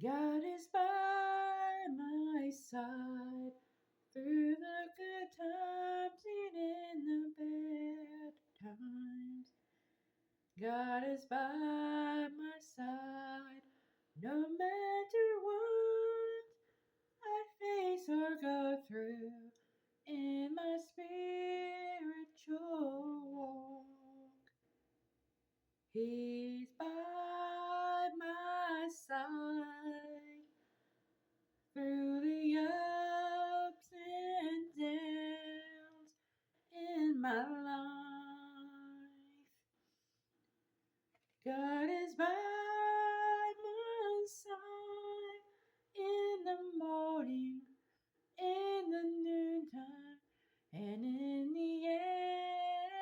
God is by my side through the good times and in the bad times. God is by my side no matter what I face or go through in my spiritual walk. He's by my side through the ups and downs in my life. God is by my side in the morning, in the noontime, and in the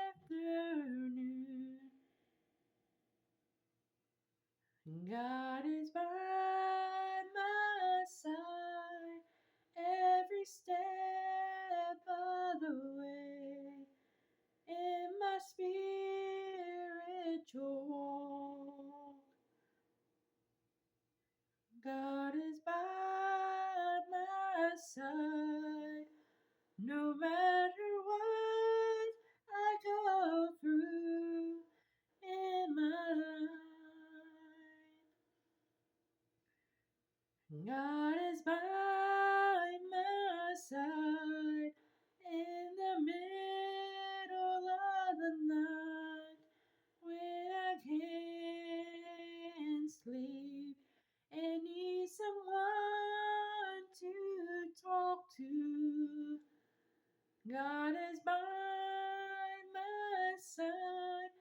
afternoon. God is by my side every step of the way in my spiritual walk. God is by my side no matter what I go through in my life. God is by my side in the middle of the night when I can't sleep and need someone to talk to. God is by my side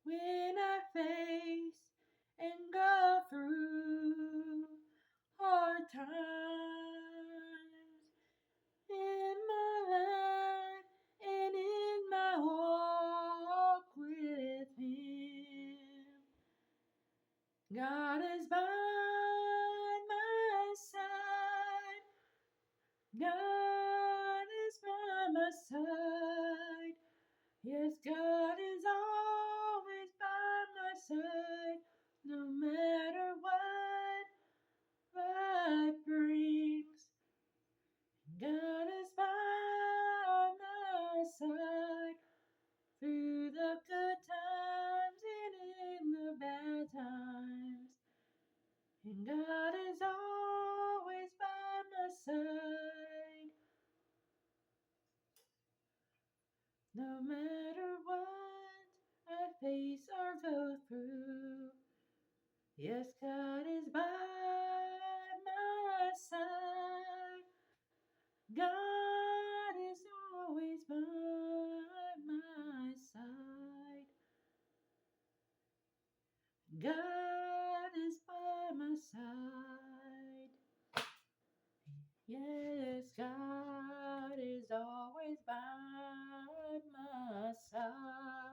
when I face and go through hard times in my life and in my walk with Him. God is by my side. God is by my side. Yes, God is always by my side, no matter what life brings. God is by my side through the good times and in the bad times. And God is always by my side, no matter what I face or go through. Yes, God is by my side. God is always by my side. God is by my side. Yes, God is always by my side.